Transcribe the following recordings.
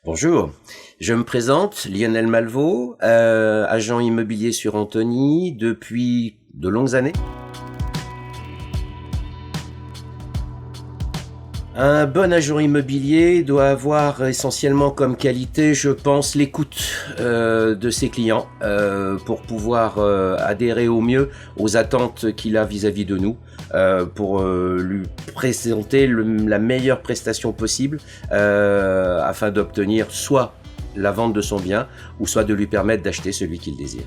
Bonjour, je me présente, Lionel Malvaux, agent immobilier sur Antony depuis de longues années. Un bon agent immobilier doit avoir essentiellement comme qualité, je pense, l'écoute de ses clients pour pouvoir adhérer au mieux aux attentes qu'il a vis-à-vis de nous, pour lui présenter la meilleure prestation possible afin d'obtenir soit la vente de son bien ou soit de lui permettre d'acheter celui qu'il désire.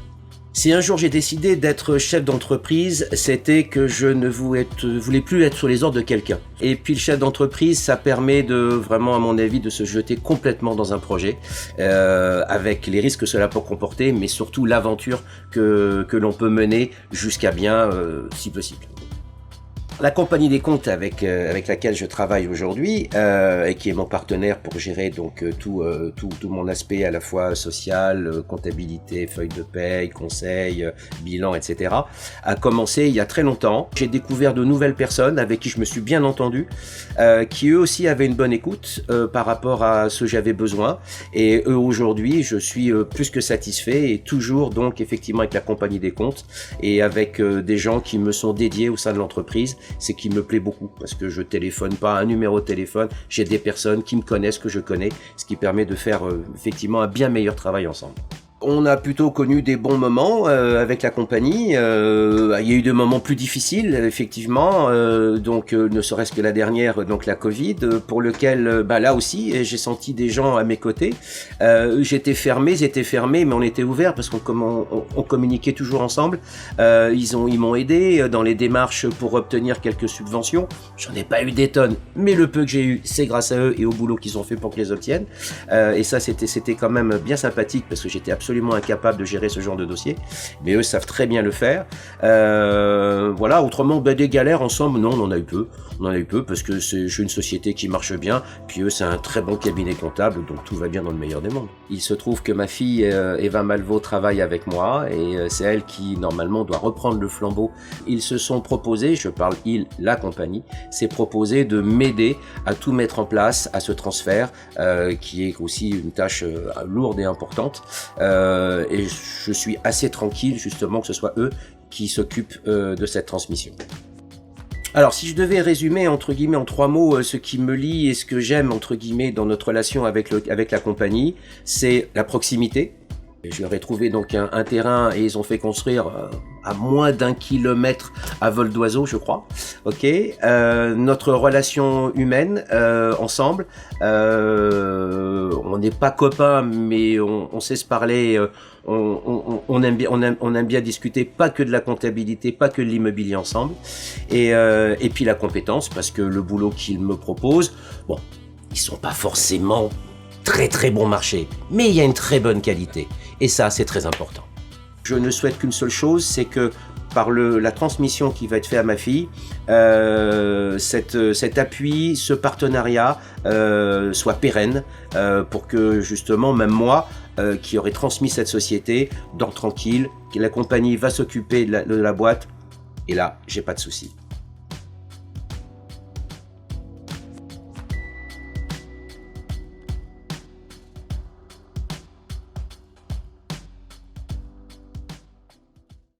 Si un jour j'ai décidé d'être chef d'entreprise, c'était que je ne voulais plus être sur les ordres de quelqu'un. Et puis le chef d'entreprise, ça permet de vraiment, à mon avis, de se jeter complètement dans un projet, avec les risques que cela peut comporter, mais surtout l'aventure que l'on peut mener jusqu'à bien, si possible. La compagnie des comptes avec laquelle je travaille aujourd'hui et qui est mon partenaire pour gérer donc tout mon aspect à la fois social, comptabilité, feuille de paye, conseil, bilan, etc. a commencé il y a très longtemps. J'ai découvert de nouvelles personnes avec qui je me suis bien entendu, qui eux aussi avaient une bonne écoute par rapport à ce que j'avais besoin. Et eux aujourd'hui, je suis plus que satisfait et toujours donc effectivement avec la compagnie des comptes et avec des gens qui me sont dédiés au sein de l'entreprise. C'est qui me plaît beaucoup parce que je téléphone pas un numéro de téléphone, j'ai des personnes qui me connaissent, que je connais, ce qui permet de faire effectivement un bien meilleur travail ensemble. On a plutôt connu des bons moments avec la compagnie. Il y a eu des moments plus difficiles, effectivement. Donc, ne serait-ce que la dernière, donc la Covid, pour lequel, là aussi, j'ai senti des gens à mes côtés. J'étais fermé, ils étaient fermés, mais on était ouverts parce qu'on communiquait toujours ensemble. Ils m'ont aidé dans les démarches pour obtenir quelques subventions. J'en ai pas eu des tonnes, mais le peu que j'ai eu, c'est grâce à eux et au boulot qu'ils ont fait pour que les obtiennent. Et ça, c'était quand même bien sympathique parce que j'étais absolument incapable de gérer ce genre de dossier, mais eux savent très bien le faire. Voilà, autrement, des galères ensemble, non, on en a eu peu parce que j'ai une société qui marche bien, puis eux, c'est un très bon cabinet comptable, donc tout va bien dans le meilleur des mondes. Il se trouve que ma fille, Eva Malvaux, travaille avec moi, et c'est elle qui, normalement, doit reprendre le flambeau. Ils se sont proposés, je parle la compagnie, s'est proposé de m'aider à tout mettre en place, à ce transfert, qui est aussi une tâche lourde et importante. Et je suis assez tranquille justement que ce soit eux qui s'occupent de cette transmission. Alors si je devais résumer entre guillemets en 3 mots ce qui me lie et ce que j'aime entre guillemets dans notre relation avec la compagnie, c'est la proximité. Je leur ai trouvé donc un terrain et ils ont fait construire à moins d'1 kilomètre à vol d'oiseau, je crois. Ok. Notre relation humaine ensemble, on n'est pas copains, mais on sait se parler. On aime bien discuter, pas que de la comptabilité, pas que de l'immobilier ensemble. Et puis la compétence, parce que le boulot qu'ils me proposent, bon, ils sont pas forcément très très bon marché, mais il y a une très bonne qualité. Et ça, c'est très important. Je ne souhaite qu'une seule chose, c'est que par la transmission qui va être faite à ma fille, cet appui, ce partenariat soit pérenne pour que justement, même moi, qui aurais transmis cette société, dors tranquille, que la compagnie va s'occuper de la boîte, et là, j'ai pas de soucis.